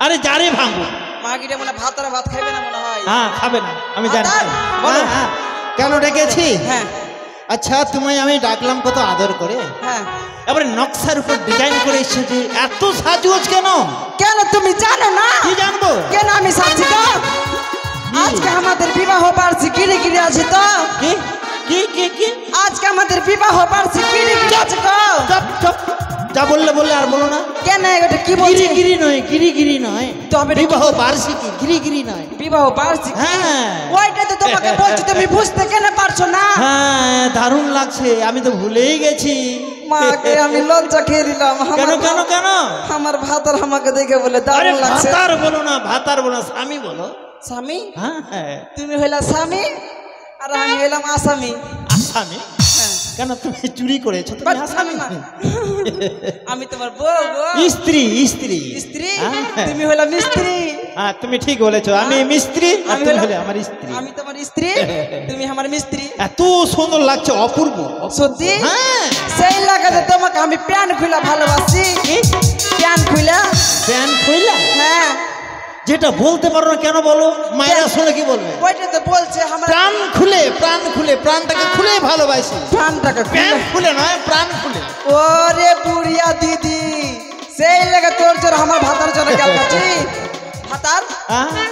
আরে যারে ভাঙবো মাগিটা মনে ভাত আর ভাত খাবে না মনে হয়। হ্যাঁ খাবে না আমি জানি। বলো। হ্যাঁ কেন ডেকেছি? হ্যাঁ আচ্ছা তোমায় আমি ডাকলাম কত আদর করে, হ্যাঁ এবারে নকশার উপর ডিজাইন করে এসেছে, এত সাজগোজ কেন? কেন তুমি জানো না? কি জানবো? কেন আমি সাজছি তো? আজকে আমাদের বিবাহ বার্ষিকী গিরি গিরি আছে তো। কি কি কি কি আজকে আমাদের বিবাহ বার্ষিকী গিরি গিরি আছে তো। চপ চপ যা বললে আর বলো না। কেন এটা কি বলছি? গিরি নয়, গিরি নয়, তবে বিবাহ বার্ষিকী, গিরি নয়, বিবাহ বার্ষিকী। হ্যাঁ ওইটা তো তোমাকে বলছি, তুমি বুঝতে কেন পারছো না? হ্যাঁ দারুণ লাগছে, আমি তো ভুলেই গেছি। মাকে আমি লজ্জা খেয়ে দিলাম। কেন কেন কেন? আমার ভাতার আমাকে দেখে বলে দারুণ লাগছে। ভাতার বলো না, ভাতার বলো না, স্বামী বলো। স্বামী? হ্যাঁ হ্যাঁ তুমি হইলা স্বামী আর আমি হইলাম আসামি। আসামি? কেন তুমি চুরি করেছো? তুমি আসামি না, আমি তোমার বউ। স্ত্রী স্ত্রী স্ত্রী? তুমি হইলা মিস্ত্রি। হ্যাঁ তুমি ঠিক বলেছো, আমি মিস্ত্রি আর তুমি হলে আমার স্ত্রী। আমি তোমার স্ত্রী, তুমি আমার মিস্ত্রি। এত সুন্দর লাগছে, অপূর্ব। সত্যি? হ্যাঁ সেই লাগাতে তোমাকে আমি প্যান্ট খুলা ভালোবাসি। প্যান্ট খুলা? প্যান্ট খুলা? হ্যাঁ। যেটা বলতে পারো না কেন বলো? মায়েরা শুনে কি বলবে? ওইটা তো বলছে আমার প্রাণ খুলে প্রাণটাকে খুলে ভালোবাসি। প্রাণটাকে প্যান্ট খুলে নয়, প্রাণ খুলে। ওরে বুড়িয়া দিদি, সেই লাগে তোর জন্য আমার ভাতার জন্য গেল কাছি। ভাতার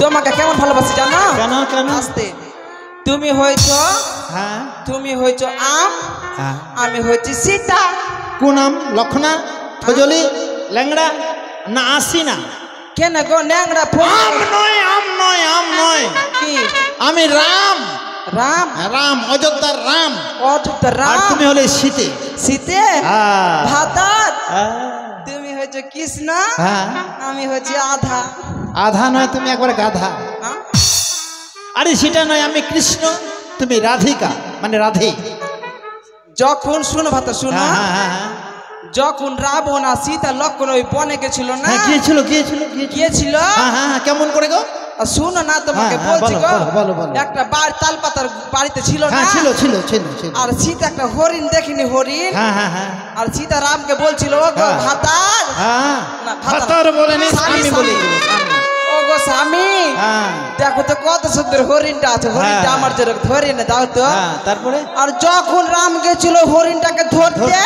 তোমাকে কেমন ভালোবাসি জানো? কেন কেন? আসতে তুমি হইছো, হ্যাঁ তুমি হইছো আম, আমি হইছি সীতা। কোন আম? লক্ষণা, ফজলি, ল্যাংড়া না আসিনা? কেন গো ন্যাংরা? আম নয়, আম নয়, আম নয়। কি? আমি রাম। রাম? রাম, অযোধ্যার রাম। অযোধ্যার রাম। আর তুমি হলে সীতে। সীতে? ভাতার তুমি হইছো কৃষ্ণ, আমি হচ্ছি আধা। আধা নয়, তুমি একবার গাধা। আরে সেটা নয়, আমি কৃষ্ণ, তুমি রাধিকা, মানে রাধে। যখন শুনো ভাতা শুনো, যখন রাবণ আর সীতা লক্ষণ ওই বনে গেছিল না? গিয়েছিল। কেমন করে গো? শুনো না তোমাকে বলছি গো, একটা তাল পাতার বাড়িতে ছিল না? ছিল। আর সীতা একটা হরিণ দেখিনি, হরিণ। আর সীতা রামকে বলছিল ভাতার, ভাতার বলেনি, স্বামী বলি। ও গো স্বামী, দেখো তো কত সুন্দর হরিণটা আছে, হরিণটা আমার জন্য ধরে না দাও তো। তারপরে আর যখন রাম গেছিল হরিণটাকে ধরতে,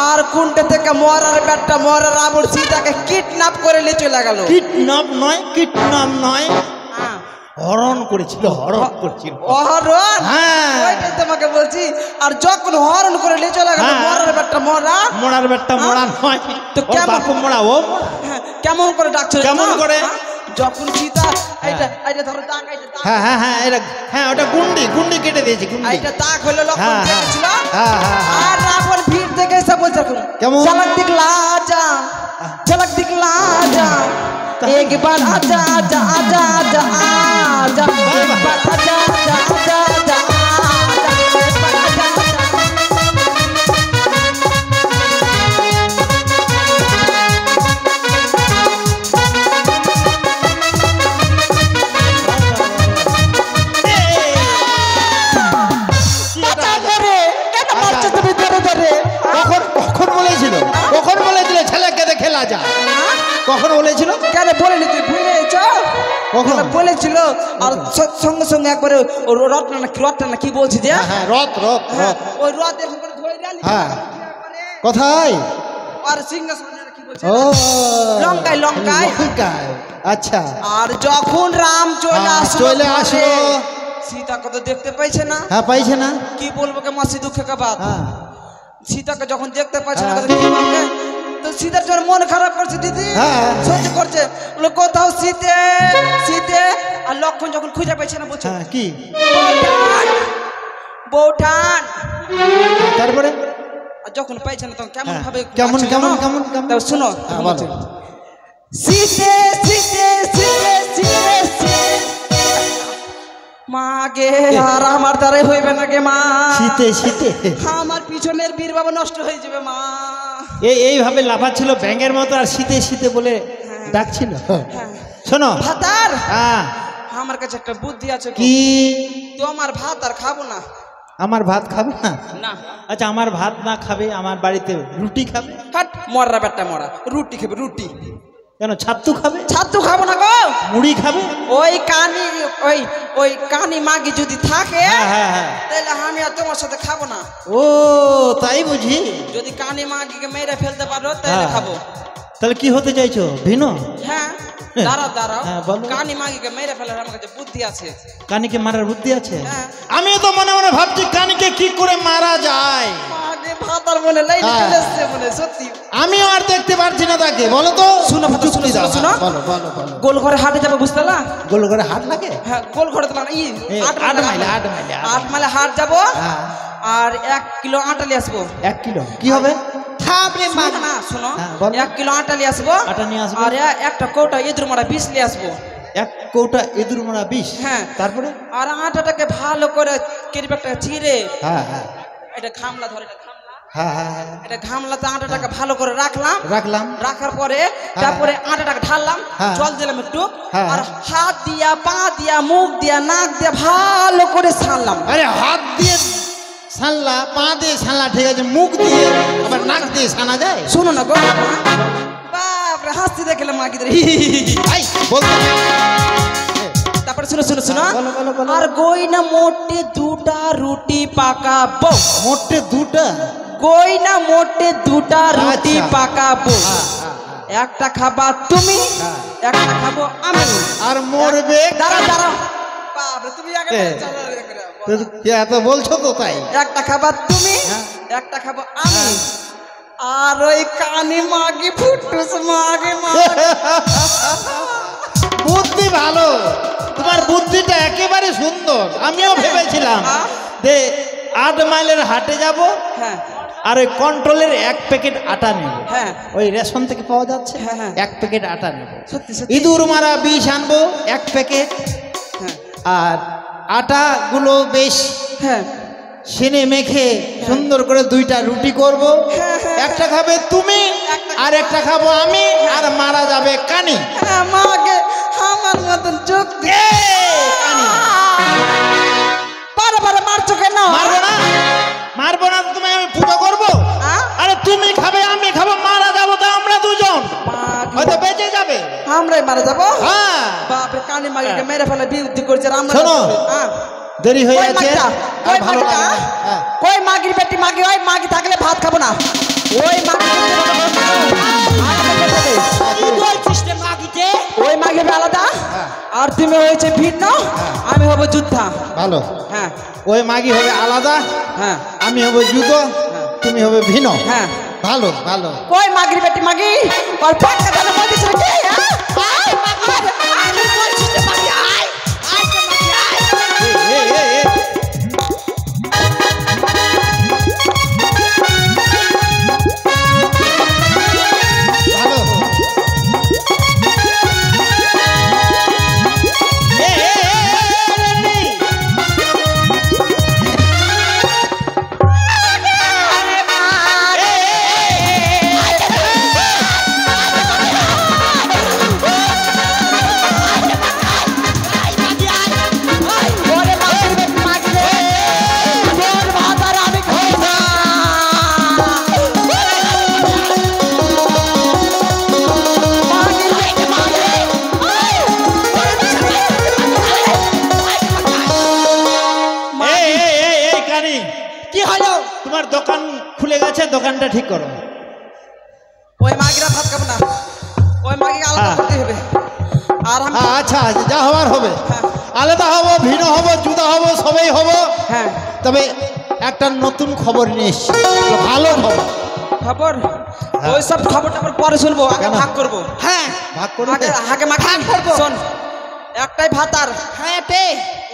আর কুণ্ঠে থেকে মরার ব্যাটটা মরার রাবণ সীতাকে কিডন্যাপ করে নিয়ে চলে গেল। কিডন্যাপ নয়, হরণ করেছিল। হরণ? ওইটাই তোমাকে বলছি। আর যখন হরণ করে নিয়ে চলে গেল, মরার ব্যাটটা মরা নয় তো কেমন মরা? ও কেমন করে ডাকছিল? কেমন করে? যখন সীতা এইটা ধরো দাগ, ওটা গুন্ডি কেটে দিয়েছি। এইটা দাগ হলো, লক্ষণ দেখেছিল। আর রাবণ ভিড় থেকে এসে বলছে কেমন? ঝলক দিখলা যা একবার আজা আজা আজা আজা আজা একবার আজা আজা আজা আজা কখন বলেছিল ছেলেকে দেখে লাজা? কখন বলেছিল? কেন বলেনি? তুই ভুলেছ? কখন বলেছিল? আর সঙ্গে সঙ্গে একবারে রথটা কি বলছি যে রথ ওই রথ এখন করে ধরে গেলি। কোথায়? আর সিংহাসনে কি বলছে? ও লঙ্কায়। আচ্ছা। আর যখন রাম চলে আসলো, সীতা কত দেখতে পাইছে না? পাইছে না। কি বলবো কে মাসি দুঃখে কা বাত। সীতাকে যখন দেখতে পাচ্ছে না, তো সীতার জন্য মন খারাপ করছে দিদি, সহ্য করছে। কোথাও শীতে আর লক্ষণ যখন খুঁজে পাইছে না, বলছে কি বৌঠান। তারপরে যখন পাইছে না তখন কেমন ভাবে শুনো। মাগে আর আমার দ্বারাই হইবে না গে মা। শীতে আমার পিছনের বীর বাবা নষ্ট হয়ে যাবে মা। এইভাবে লাফাচ্ছিল ব্যাঙের মতো, আর শীতে বলে ডাকছিল। শোনো ভাতার, আমার কাছে একটা বুদ্ধি আছে। কি? তোমার ভাত আর খাবো না। আমার ভাত খাবে না? না। আচ্ছা, আমার ভাত না খাবে, আমার বাড়িতে রুটি খাবে। হাট মরা বেটা মরা, রুটি খাবে। রুটি কেন ছাতু খাবে? ছাতু খাবো না গো, মুড়ি খাবে। ওই কানি ওই কানি মাগি যদি থাকে হ্যাঁ, তাহলে আমি আর তোমার সাথে খাবো না। ও তাই বুঝি। যদি কানি মাগিকে মেরে ফেলতে পারো তাহলে খাবো। তাহলে কি হতে চাইছো? ভিনো? হ্যাঁ দাঁড়াও হ্যাঁ, বলো। কানি মাগিকে মেরে ফেলার আমার কাছে বুদ্ধি আছে। কানিকে মারার বুদ্ধি আছে? হ্যাঁ। আমি তো মনে মনে ভাবছি কানিকে কি করে মারা যায়। আগে ভাতার মনে লাইন চলে এসেছে মনে, সত্যি আমিও আর দেখতে পারছি না তাকে। বলো তো। শুনো শুনো, বলো বলো বলো। গোল ঘরে হাটে যাবে, বুঝতে না? গোল করে হাট লাগে? হ্যাঁ, গোল ঘরে তো মানে 8 মাইলে হাট যাবো। আর 1 কিলো আটা নিয়ে আসবো। 1 কিলো কি হবে? খাবরে মাগ না, শোনো। 1 কিলো আটা নিয়ে আসবো। আর একটা কৌটা ইঁদুর মারা বিষ নিয়ে আসবো। 1 কৌটা ইঁদুর মারা বিষ? হ্যাঁ। তারপরে? আর আটাটাকে ভালো করে কেরিবারটা চিড়ে, হ্যাঁ, এটা ঘামলা ধরে, এটা হ্যাঁ, এটা ঘামলাতে আটাটাকে ভালো করে রাখলাম। রাখার পরে তারপরে আটাটাকে ঢাললাম, জল দিলাম একটু, আর হাত দিয়া, পা দিয়া, মুখ দিয়া, নাক দিয়া ভালো করে ছানলাম। আরে হাত দিয়ে ছানলা, পা দিয়ে ছানলা ঠিক আছে, মুখ দিয়ে আবার নাক দিয়ে ছানা যায়? শুনো না গো, বাপরে হাসতে দেখলাম মাগিদের। তারপরে শুনো শুনো শুনো, আর গয়না মোটে 2টা রুটি পাকাবো। মোটে 2টা? গয়না মোটে 2টা রুটি পাকাবো। একটা খাবা তুমি, একটা খাবো আমি। আর মরবে? দাঁড়াও বাপরে, তুমি আগে এত বলছো তো তাই। একটা খাবা তুমি, একটা খাবো আমি। আর ওই কানি মাগি ফুটুস মাগে। বুদ্ধি ভালো, তোমার বুদ্ধিটা একেবারে সুন্দর। আমিও ভেবেছিলাম যে 8 মাইলের হাটে যাব, আর ওই কন্ট্রোলের 1 প্যাকেট আটা নেব। ওই রেশন থেকে পাওয়া যাচ্ছে, 1 প্যাকেট আটা নেব। ইঁদুর মারা বিষ আনবো 1 প্যাকেট। আর আটাগুলো বেশ সেনে মেখে সুন্দর করে 2টা রুটি করব। একটা খাবে তুমি, আর একটা খাবো আমি, আর মারা যাবে কানি। মাগে আমার মতন চোখ কানি। বারবার মারছো কেন? মারবো না, তুমি আমি পুজো করবো। আরে তুমি খাবে, আমি খাবো, মারা যাবো তো আমরা দুজন, হয়তো বেঁচে যাবে, আমরাই মারা যাবো। হ্যাঁ। বাপরে, কানি মাগিকে মেরে ফেলে বিরুদ্ধে করছে। শোনো, দেরি হয়ে যাচ্ছে। কই মাগির বেটি মাগি, ওই মাগি থাকলে ভাত খাবো না। ওই ওই মাগি আলাদা, আর তুমি হয়েছে ভিন্ন, আমি হবো যোদ্ধা। ভালো। হ্যাঁ, ওই মাগি হবে আলাদা, হ্যাঁ, আমি হবো যুদ্ধ, তুমি হবে ভিন্ন। হ্যাঁ, ভালো ভালো। কই মাগির বেটি মাগি, আর পাক্কা দানা বলছিস রে? কি হলো? তোমার দোকান খুলে গেছে, দোকানটা ঠিক করো। ওই মাগিরা ভাত খাবো না, ওই মাগিকে আলাদা করতে হবে। আর আচ্ছা, যা হবার হবে। আলাদা হবো, ভিন্ন হবো, জুদা হবো, সবাই হবো। হ্যাঁ, তবে একটা নতুন খবর নিয়ে এসছি, ভালো খবর। খবর? ওই সব খবরটা পরে শুনবো, আগে ভাগ করবো। হ্যাঁ, ভাগ করবো, আগে ভাগ করবো। শোন, একটাই ভাত। আর হ্যাঁ,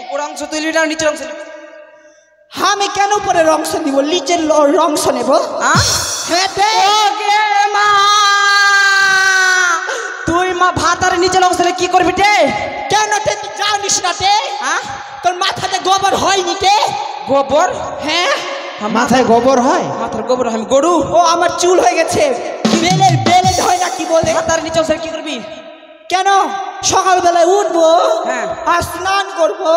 উপর অংশ তুই লিবি না নিচের অংশ লিবি? আমি কেন উপরের অংশ নিব, নিচের অংশ নেব? তুই মা ভাত আর নিচের অংশ কি করবি রে? কেন তুই জানিস না তে? তোর মাথাতে গোবর হয়নি তে? গোবর? হ্যাঁ, মাথায় গোবর হয়? মাথার গোবর? আমি গরু? ও, আমার চুল হয়ে গেছে, বেলে হয় না, কি বলে? ভাত আর নিচের অংশ কি করবি? কেন সকালবেলায় উঠবো, আর স্নান করবো,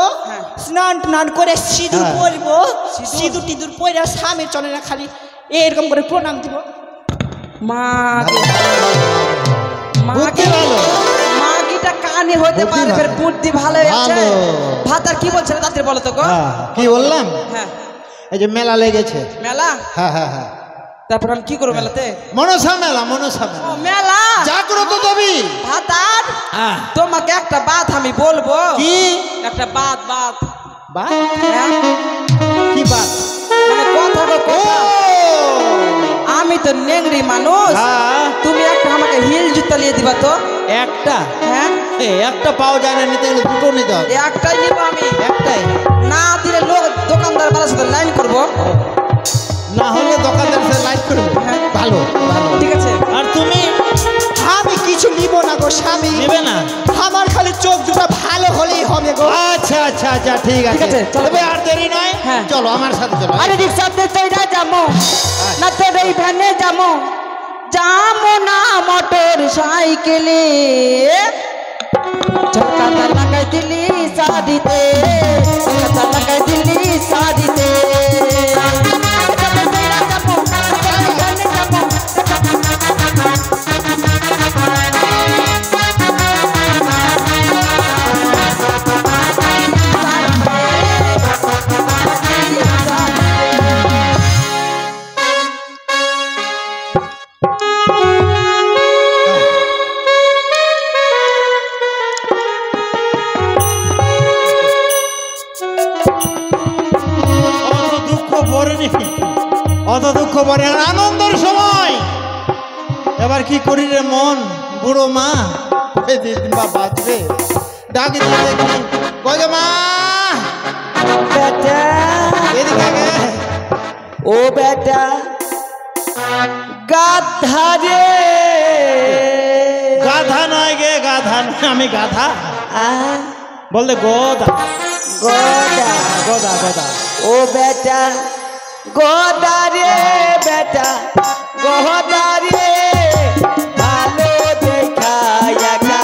স্নান টান করে সিঁদুর পরবো, সিঁদুর টিঁদুর পরে স্বামী চলে না, খালি এরকম করে প্রণাম দিব। মাকে বুদ্ধি ভালো, হতে পারে, ফের বুদ্ধি ভালো হয়েছে। ভালো। ভাত আর কি বলছিল তাদের বলো তো গো? কি বললাম? হ্যাঁ, এই যে মেলা লেগেছে। মেলা? হ্যাঁ হ্যাঁ হ্যাঁ। তারপর আমি কি করবো মেলাতে? মনসা মেলা, মনসা মেলা। ও মেলা, জাগ্রত দেবী। ভাত আর তোমাকে একটা বাত আমি বলবো। কি? একটা বাত বাত বাত? হ্যাঁ, কি বাত? মানে কথা গো কথা। আমি তো নেংরি মানুষ, তুমি একটা আমাকে হিল জুতা নিয়ে দিবা তো? একটা? হ্যাঁ, একটা পাওয়া যায় না, নিতে গেলে দুটো নিতে হবে। একটাই নিব আমি। একটাই না দিলে লোক দোকানদার বালার সাথে লাইন করবো। না হলে দোকানদার সাথে লাইট করবে। ভালো ভালো, ঠিক আছে। আর তুমি? আমি কিছু নিব না গো স্বামী। নেবে না? আমার খালি চোখ দুটো ভালো হলেই হবে গো। আচ্ছা আচ্ছা আচ্ছা, ঠিক ঠিক আছে, আছে, চলো। তবে আর দেরি নয়। হ্যাঁ। চলো আমার সাথে চলো। আরে রিক্সাতে চড়া যাবো না তোর এই ভ্যানে যাবো, যাবো না মোটর সাইকেলে। ঝটকাটা লাগাই দিলি শাদিতে, ঝটকাটা লাগাই দিলি শাদিতে। অত দুঃখ পরে আনন্দের সময়। এবার কি করি রে মন, বুড়ো মা বা বাঁচবে। ডাকি দিয়ে দেখি, কই মা? বেটা, এদিকে আগে। ও বেটা গাধা রে। গাধা নয় গে, গাধা নয়, আমি গাধা বলতে গোদা। গোদা গোদা গোদা। ও বেটা গোদা রে, বেটা গোদা রে। ভালো দেখা একটা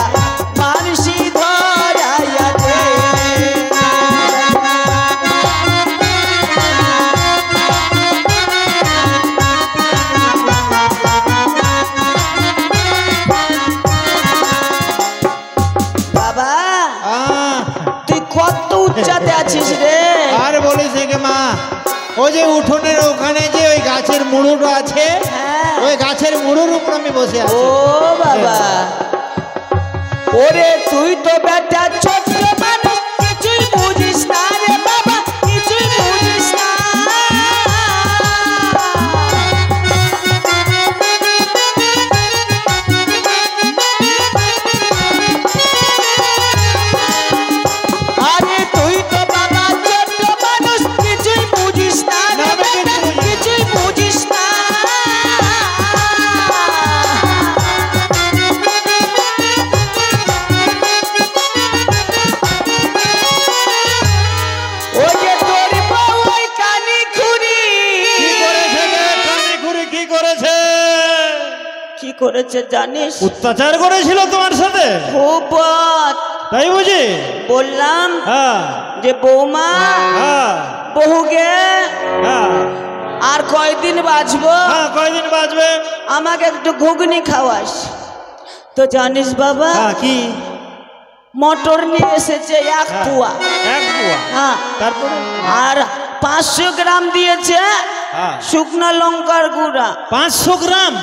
মানুষই ধরাইয়া দে। বাবা তুই কত উচ্চতে আছিস রে? আর বলিস গে মা, ওই যে উঠোনের ওখানে যে ওই গাছের মুড়ুটা আছে, ওই গাছের মুড়ুর উপর আমি বসে আছি। ও বাবা, ওরে তুই তো বেটা ছোট্ট মানুষ, কিছুই বুঝিস না রে বাবা, কিছুই বুঝিস না। আরে তুই তো বাবা ছোট্ট মানুষ, কিছুই বুঝিস না রে বেটা, কিছুই বুঝিস না। ওই যে তোর বউ ওই কানি খুরি। কি করেছে গে কানে খুঁড়ি? কি করেছে? কি করেছে জানিস? অত্যাচার করেছিল তোমার সাথে? খুব তাই বুঝি? বললাম হ্যাঁ যে বৌমা হ্যাঁ বহুকে হ্যাঁ আর কয়দিন বাঁচবো, হ্যাঁ, কয়দিন বাঁচবে? আমাকে একটু ঘুগনি খাওয়াস। তো জানিস বাবা, কি মটর নিয়ে এসেছে এক পুয়া। এক পোয়া? হ্যাঁ, তারপরে আর 500 গ্রাম দিয়েছে শুকনো লঙ্কার গুঁড়া। 500 গ্রাম?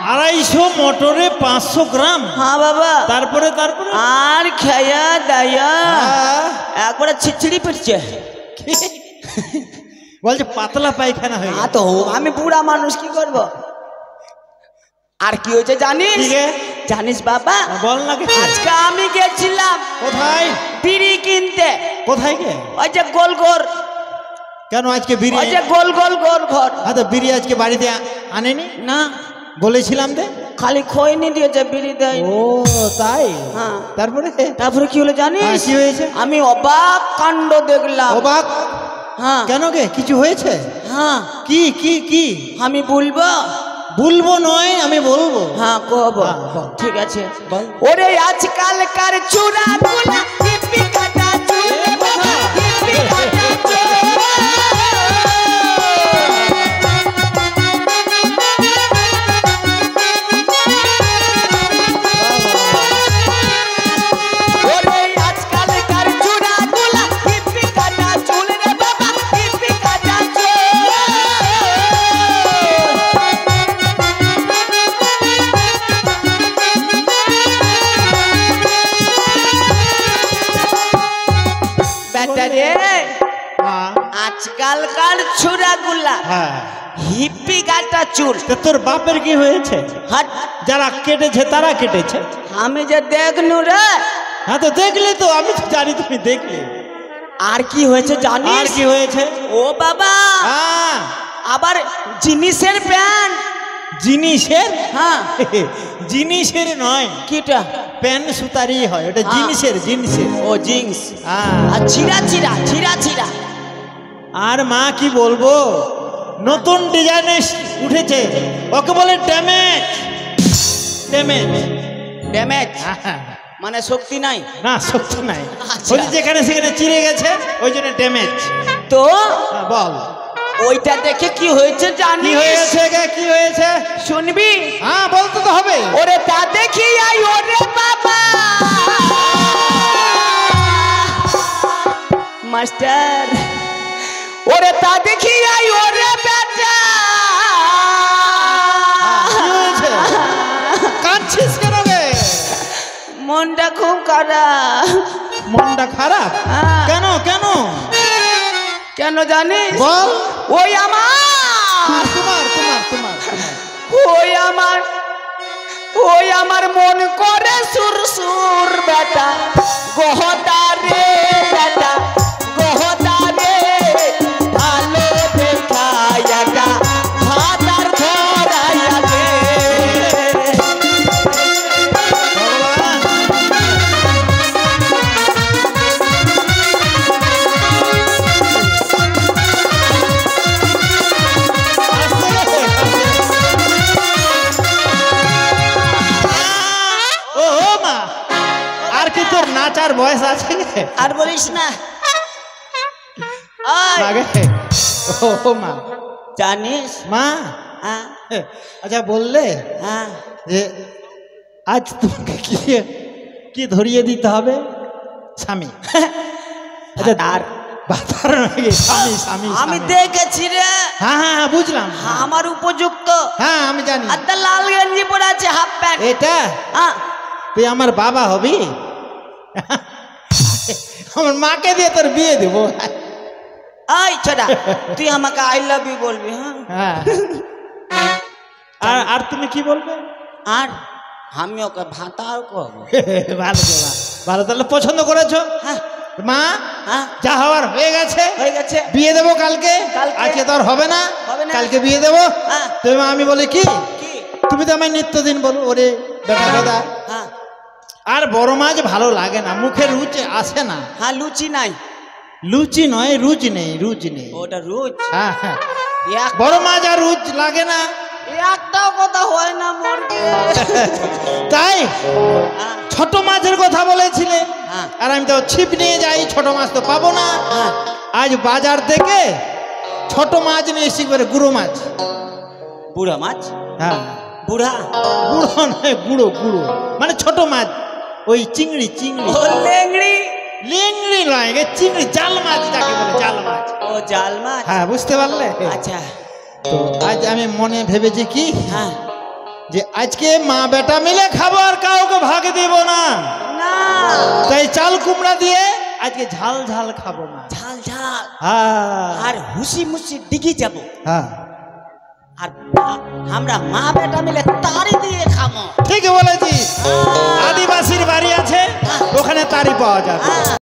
250 মটরে 500 গ্রাম? হ্যাঁ বাবা। তারপরে তারপরে আর খেয়া দায়া একবারে ছিচড়ি পেটছে। বলছে পাতলা পায়খানা হয়ে গেছে। তো আমি বুড়া মানুষ কি করব। আর কি হয়েছে জানিস? জানিস বাবা, বল না। আজকে আমি গেছিলাম কোথায়? বিড়ি কিনতে। কোথায় গে? ওই যে গোল গোল। কেন আজকে বিড়ি? ওই যে গোল গোল গোল ঘর। হ্যাঁ, তো বিড়ি আজকে বাড়িতে আনেনি? না, বলেছিলাম দে। খালি খৈনি দিয়েছে, বিড়ি দেয়। ও তাই? হ্যাঁ। তারপরে তারপরে কি হলো জানিস? কি হয়েছে? আমি অবাক কাণ্ড দেখলাম। অবাক? হ্যাঁ। কেন গে, কিছু হয়েছে? হ্যাঁ। কি কি কি? আমি বলবো? বলবো নয়, আমি বলবো। হ্যাঁ কব। ঠিক আছে ওরে আজকালকার চূড়া গুলা টিপি কাটা চুল বাবা, টিপি কাটা চুল। আজকালকার ছুরাগুলা হ্যাঁ হিপি গাটা চুল। তা তোর বাপের কি হয়েছে? হাট, যারা কেটেছে তারা কেটেছে। আমি যে দেখনু রে। হ্যাঁ তো দেখলে তো, আমি তো জানি তুমি দেখলে। আর কি হয়েছে জানিস? আর কি হয়েছে? ও বাবা, হ্যাঁ আবার জিনিসের প্যান্ট। জিনিসের? হ্যাঁ জিনিসের নয়, কিটা? প্যান সুতারই হয়, ওটা জিনিসের। জিনিসের ও জিন্স। হ্যাঁ। আর ছিঁড়া ছিঁড়া ছিঁড়া ছিঁড়া। আর মা কি বলবো, নতুন ডিজাইন উঠেছে, ওকে বলে ড্যামেজ। ড্যামেজ ড্যামেজ মানে শক্তি নাই? না, শক্তি নাই, আচ্ছা। ওই যেখানে সেখানে চিড়ে গেছে, ওই জন্য ড্যামেজ। তো বল ওইটা দেখে কি হয়েছে কি জানিস? হয়েছে গে, কি হয়েছে? শুনবি? হ্যাঁ বলতে তো হবে। ওরে তা দেখি আই, ওরে বাবা মাস্টার, ওরে তা দেখি আই, ওরে বেটা। কি হয়েছে? কাঁদছিস কেন গে? মনটা খুব খারাপ। মনটা খারাপ? হ্যাঁ। কেন কেন? কেন জানিস? বল। ওই আমার তোমার তোমার তোমার তোমার। ওই আমার মন করে সুর সুর বেটা, গহতা রে বেটা, গহতা রে। ভালো দেখায়া গা ভাতার ধরায়া দে। ভগবান, আসতে গেছে। ও মা, আর কি তোর নাচার বয়স আছে গে? আর বলিস না। ওই, আগে ও মা, জানিস? মা হ্যাঁ আচ্ছা বললে হ্যাঁ। যে আজ তোমাকে কি কি ধরিয়ে দিতে হবে? স্বামী। আচ্ছা আর বাতার নাকি? স্বামী স্বামী আমি স্বামী। দেখেছি রে। হ্যাঁ হ্যাঁ হ্যাঁ, বুঝলাম। আমার উপযুক্ত। হ্যাঁ আমি জানি। আর তার লাল গেঞ্জি পরে আছে, হাফ প্যান্ট। এটা হ্যাঁ, তুই আমার বাবা হবি? আমার মাকে দিয়ে তোর বিয়ে দেবো। এই ছোটা, তুই আমাকে আই লাভ ইউ বলবি। হ্যাঁ, হ্যাঁ। আর আর তুমি কি বলবে? আর আমি ওকে ভাতার করবো। ভালো বাবা, ভালো। তাহলে পছন্দ করেছো? হ্যাঁ মা হ্যাঁ, যা হওয়ার হয়ে গেছে, হয়ে গেছে। বিয়ে দেবো কালকে। কালকে? আজকে তো আর হবে না, হবে না। কালকে বিয়ে দেবো। হ্যাঁ। তুমি আমি বলি কি, কি? তুমি তো আমায় নিত্যদিন বলো ওরে বেটা বেটা। হ্যাঁ আর বড় মাছ ভালো লাগে না, মুখে রুচি আসে না। হ্যাঁ, লুচি নাই। লুচি নয়, রুচ নেই, রুচ নেই। ওটা রুচ। হ্যাঁ হ্যাঁ, এক- বড় মাছ আর রুচ লাগে না। একটাও কথা হয় না মুরগি। তাই হ্যাঁ, ছোট মাছের কথা বলেছিলে, হ্যাঁ। আর আমি তো ছিপ নিয়ে যাই, ছোট মাছ তো পাবো না। হ্যাঁ। আজ বাজার থেকে ছোট মাছ নিয়ে এসে করে গুঁড়ো মাছ। বুড়া মাছ? হ্যাঁ, বুড়া? গুঁড়ো নয়, গুঁড়ো গুঁড়ো, মানে ছোট মাছ, ওই চিংড়ি চিংড়ি। ও লেংড়ি। লেংড়ি নয় গে, চিংড়ি, জাল মাছ যাকে বলে, জাল মাছ। ও জাল মাছ। হ্যাঁ, বুঝতে পারলে? আচ্ছা। তো আজ আমি মনে ভেবেছি কি, হ্যাঁ, যে আজকে মা বেটা মিলে খাবো, আর কাউকে ভাগ দিব না। না তাই চাল কুমড়া দিয়ে আজকে ঝাল ঝাল খাবো না। ঝাল ঝাল। হ্যাঁ আর হুসি মুসি দিঘি যাব। হ্যাঁ, আর আমরা মা বেটা মিলে তারি দিয়ে খাবো। ঠিক বলেছিস। আদিবাসীর বাড়ি আছে, ওখানে তারি পাওয়া যাবে। হ্যাঁ।